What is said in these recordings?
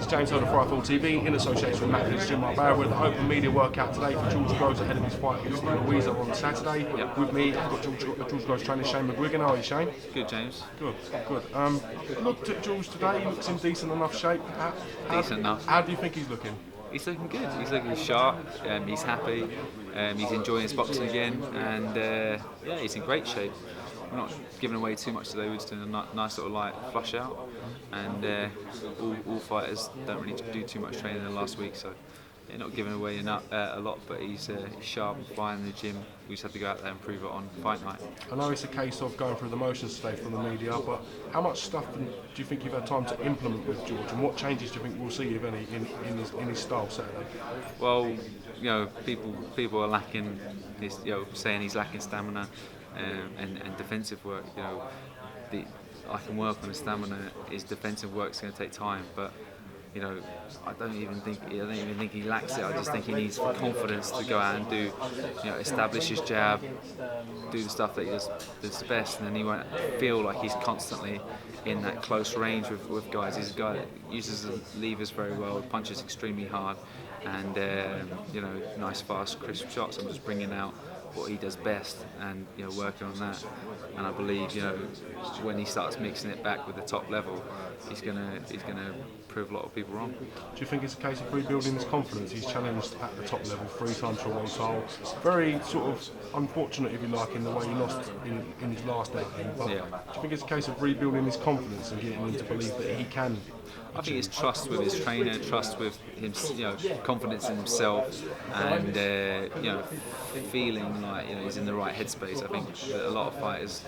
It's James Holder for iFall TV in association with McGUIGAN Gym. We're at the open media workout today for George Groves ahead of his fight against Louisa on Saturday. Yep. With me, I've got George Groves trainer Shane McGUIGAN. How are you, Shane? Good, James. Good. Looked at George today. He looks in decent enough shape. Decent enough. How do you think he's looking? He's looking good. He's looking sharp. He's happy. He's enjoying his boxing again, and yeah, he's in great shape. We're not giving away too much today. We're just doing a nice sort of light flush out, and all fighters don't really do too much training in the last week, so they're not giving away a lot. But he's sharp and fine in the gym. We just have to go out there and prove it on fight night. I know it's a case of going through the motions today from the media, but how much stuff do you think you've had time to implement with George, and what changes do you think we'll see, if any, in his style Saturday? Well, you know, people are lacking his, saying he's lacking stamina and defensive work. You know, I can work on his stamina. His defensive work's going to take time, but you know, I don't even think he lacks it. I just think he needs confidence to go out and do, establish his jab, do the stuff that he does best, and then he won't feel like he's constantly in that close range with guys. He's a guy that uses the levers very well, punches extremely hard, and nice, fast, crisp shots. I'm just bringing out what he does best, and working on that. And I believe when he starts mixing it back with the top level, he's gonna prove a lot of people wrong. Do you think it's a case of rebuilding his confidence? He's challenged at the top level 3 times for a world title. Very sort of unfortunate, if you like, in the way he lost in his last game. But yeah. Do you think it's a case of rebuilding his confidence and getting him to believe that he can? I think it's trust with his trainer, trust with him, confidence in himself, and feeling like he's in the right headspace. I think that a lot of fighters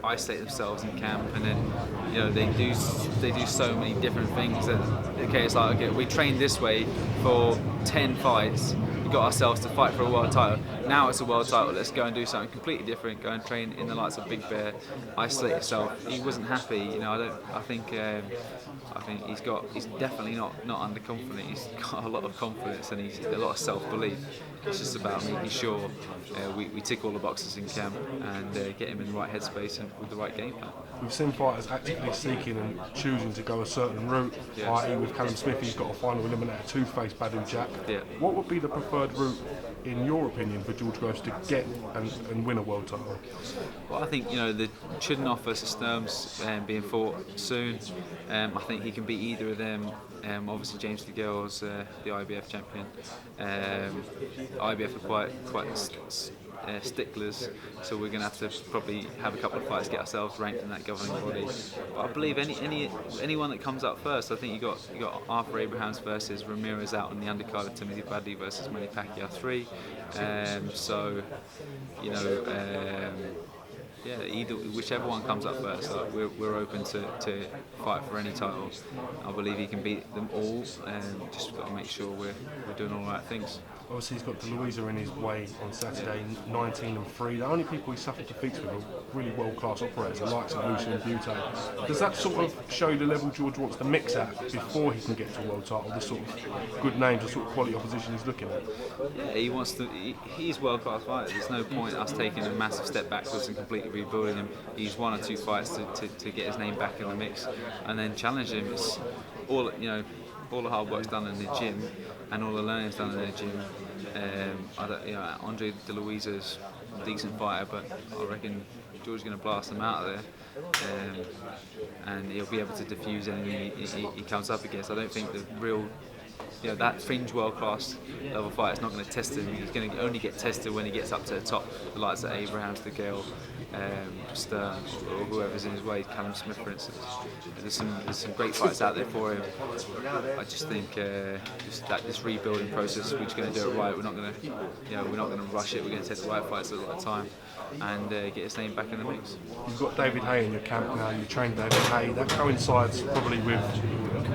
isolate themselves in camp, and then they do so many different things. Okay, it's like, okay, we trained this way for 10 fights. We got ourselves to fight for a world title. Now it's a world title. Let's go and do something completely different. Go and train in the likes of Big Bear. Isolate yourself. He wasn't happy. I think he's definitely not underconfident. He's got a lot of confidence, and he's a lot of self-belief. It's just about making sure we tick all the boxes in camp and get him in the right headspace and with the right game plan. We've seen fighters actively seeking and choosing to go a certain route. I.e. with Callum Smith, he's got a final eliminator to face Badu Jack. Yeah. What would be the preferred route, in your opinion, for George Groves to get and win a world title? Well, I think the Chudinov versus Sturms being fought soon. I think he can beat either of them. Obviously, James DeGale's the IBF champion. IBF are quite sticklers, so we're going to have to probably have a couple of fights, get ourselves ranked in that governing body. But I believe anyone that comes up first. I think you got Arthur Abrahams versus Ramirez out on the undercard of Timothy Bradley versus Manny Pacquiao 3. Whichever one comes up first, we're open to fight for any title. I believe he can beat them all, and just got to make sure we're doing all the right things. Obviously, he's got Louisa in his way on Saturday, 19-3. The only people he suffered defeats with are really world-class operators, the likes of Lucian Butte. Does that sort of show you the level George wants to mix at before he can get to a world title? The sort of good names, the sort of quality opposition he's looking at? Yeah, he wants to. He's world-class fighter. There's no point us taking a massive step backwards and completely rebuilding him. He's 1 or 2 fights to get his name back in the mix, and then challenge him. It's all the hard work's done in the gym, and all the learning's done in the gym. Andre De Luisa's a decent fighter, but I reckon George's going to blast him out of there, and he'll be able to diffuse anything he comes up against. I don't think the real, that fringe world-class level fighter is not going to test him. He's going to only get tested when he gets up to the top, the likes of Abrahams, DeGale, Stearns, or whoever's in his way, Callum Smith, for instance. There's some great fights out there for him. I just think this rebuilding process, we're just going to do it right. We're not going to rush it. We're going to take the right fights at the right time and get his name back in the mix. You've got David Haye in your camp now. You train David Haye. That coincides probably with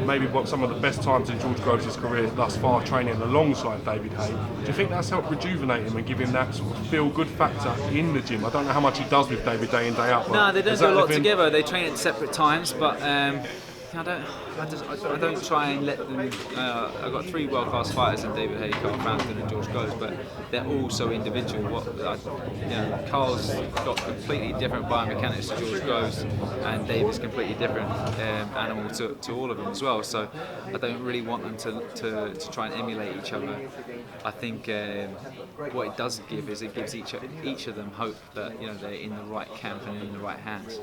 maybe some of the best times in George Groves' career thus far, training alongside David Haye. Do you think that's helped rejuvenate him and give him that sort of feel-good factor in the gym? I don't know how much he does with David day in, day out. No, they don't do a lot together. They train at separate times, but I don't try and let them. I've got 3 world-class fighters in David Haye, Carl Frampton, and George Groves, but they're all so individual. Carl's got completely different biomechanics to George Groves, and David's completely different animal to all of them as well. So I don't really want them to try and emulate each other. I think what it does give is it gives each of them hope that they're in the right camp and in the right hands,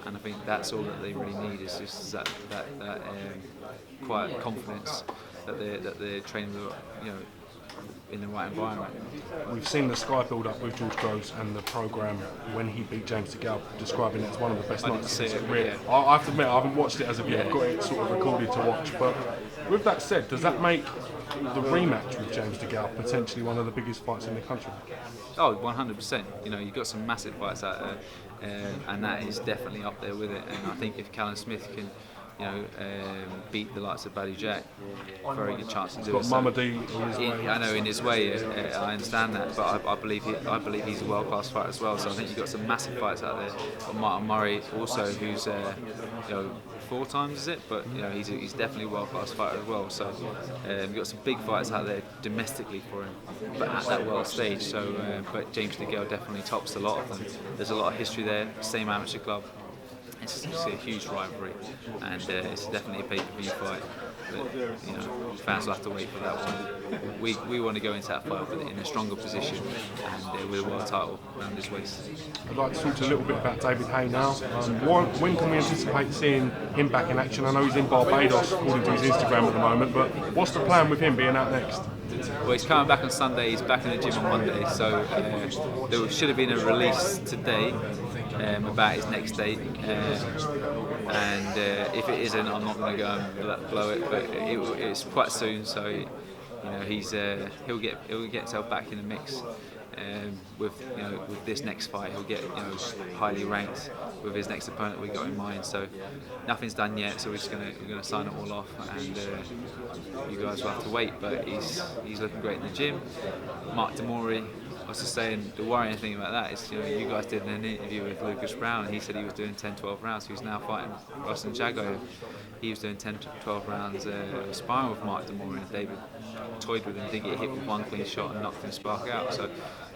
and I think that's all that they really need is just that quiet confidence that they're training in the right environment. We've seen the sky build up with George Groves and the programme when he beat James DeGale, describing it as one of the best nights of his career. Yeah. I have to admit, I haven't watched it as of yet. I've got it sort of recorded to watch. But with that said, does that make the rematch with James DeGale potentially one of the biggest fights in the country? Oh, 100%. You've got some massive fights out there, and that is definitely up there with it. And I think if Callum Smith can beat the likes of Badou Jack, very good chance to do it. He's got Mamadou in his way. I know in his way, I understand that, but I believe he's a world-class fighter as well. So I think you've got some massive fights out there. Got Martin Murray also, who's 4 times is it, but he's definitely a world-class fighter as well. So you've got some big fights out there domestically for him, but at that world stage. So, but James DeGale definitely tops a lot of them. There's a lot of history there. Same amateur club. It's a huge rivalry, and it's definitely a pay-per-view fight. But fans will have to wait for that one. We want to go into that fight in a stronger position and with a world title around his waist. I'd like to talk a little bit about David Haye now. When can we anticipate seeing him back in action? I know he's in Barbados, according to his Instagram at the moment, but what's the plan with him being out next? Well, he's coming back on Sunday. He's back in the gym on Monday, so there should have been a release today about his next date, and if it isn't, I'm not going to go and blow it. But it's quite soon, so he'll get himself back in the mix. With this next fight, he'll get highly ranked with his next opponent we got in mind. So nothing's done yet, so we're gonna sign it all off, and you guys will have to wait. But he's looking great in the gym. Mark Demori, I was just saying, the worrying thing about that is you guys did an interview with Lucas Brown, and he said he was doing 10-12 rounds. He was now fighting Russell Jago. He was doing 10-12 rounds sparring with Mark Demori, and David toyed with him, did get hit with one clean shot and knocked him spark out. So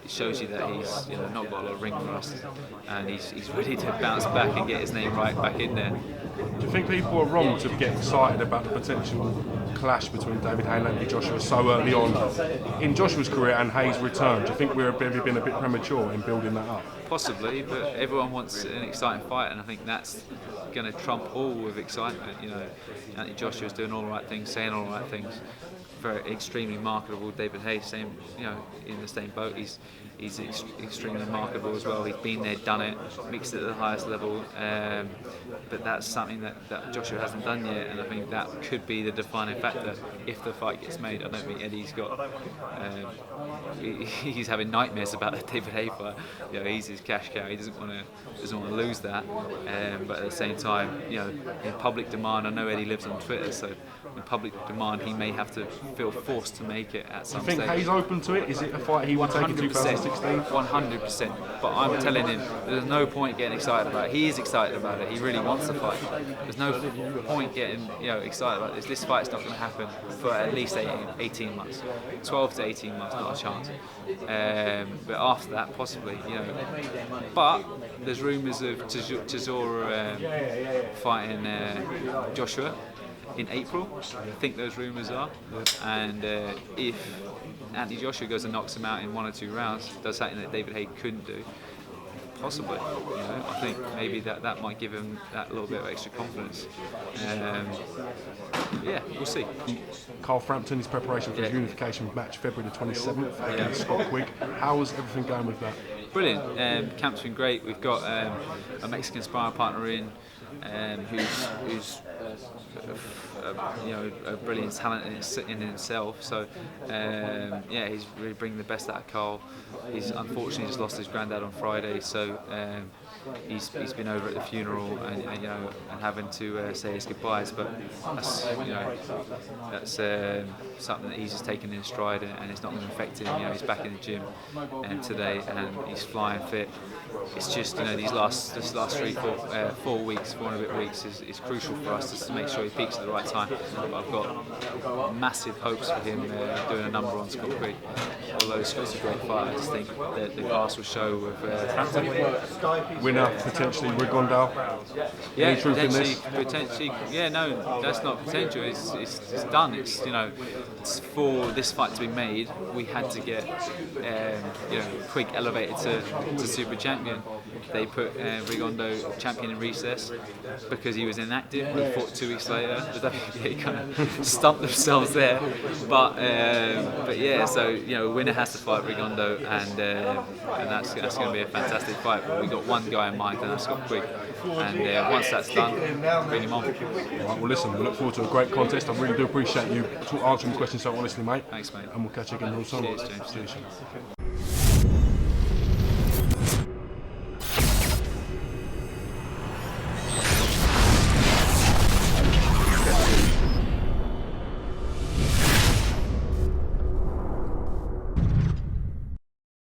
it shows you that he's not got a lot of ring rust, and he's ready to bounce back and get his name right back in there. Do you think people are wrong to get excited about the potential clash between David Haye and Anthony Joshua so early on in Joshua's career and Haye's return? Do you think we've been a bit premature in building that up? Possibly, but everyone wants an exciting fight, and I think that's going to trump all with excitement. Anthony Joshua's doing all the right things, saying all the right things. Very extremely marketable. David Haye, same, in the same boat. He's extremely marketable as well. He's been there, done it, mixed it at the highest level. But that's something that Joshua hasn't done yet, and I think that could be the defining factor if the fight gets made. I don't think Eddie's got. He's having nightmares about the David Haye fight. He's his cash cow. He doesn't want to lose that. But at the same time, in public demand, I know Eddie lives on Twitter, so in public demand, he may have to feel forced to make it at some stage. Do you think Haye's open to it? Is it a fight he would take in 2016? 100%. But I'm telling him there's no point getting excited about it. He is excited about it. He really wants the fight. There's no point getting excited about this. This fight's not going to happen for at least 18 months. 12 to 18 months, not a chance. But after that, possibly. But there's rumours of Chisora fighting Joshua in April. I think those rumours are. And if Anthony Joshua goes and knocks him out in 1 or 2 rounds, does something that David Haye couldn't do, possibly. I think maybe that might give him that little bit of extra confidence. We'll see. Carl Frampton, his preparation for his unification match February the 27th against Scott Quigg. How's everything going with that? Brilliant. Camp's been great. We've got a Mexican sparring partner in who's a brilliant talent in itself. So yeah, he's really bringing the best out of Carl. He's unfortunately just lost his granddad on Friday, so he's been over at the funeral and having to say his goodbyes. But that's something that he's just taken in stride, and it's not going to affect him. He's back in the gym today, and he's flying fit. It's just this last 4 weeks, 4 and a bit weeks is crucial for us just to make sure he peaks at the right time. But I've got massive hopes for him doing a number on Scott Quigg. Although Scott's a great fighter, I just think that the class will show with Frampton. Winner potentially Rigondale. Yeah, Any truth in this? potentially. Yeah, no, that's not potential. It's done. It's for this fight to be made, we had to get Quigg elevated to super champion. They put Rigondo champion in recess because he was inactive. He fought 2 weeks later. The WBA kind of stumped themselves there, but yeah. So winner has to fight Rigondo, and that's going to be a fantastic fight. But we got one guy in mind, and that's Scott Quigg. And once that's done, bring him on. All right, well, listen, we look forward to a great contest. I really do appreciate you answering questions so honestly, mate. Thanks, mate. And we'll catch you again real soon. Cheers, James. Cheers.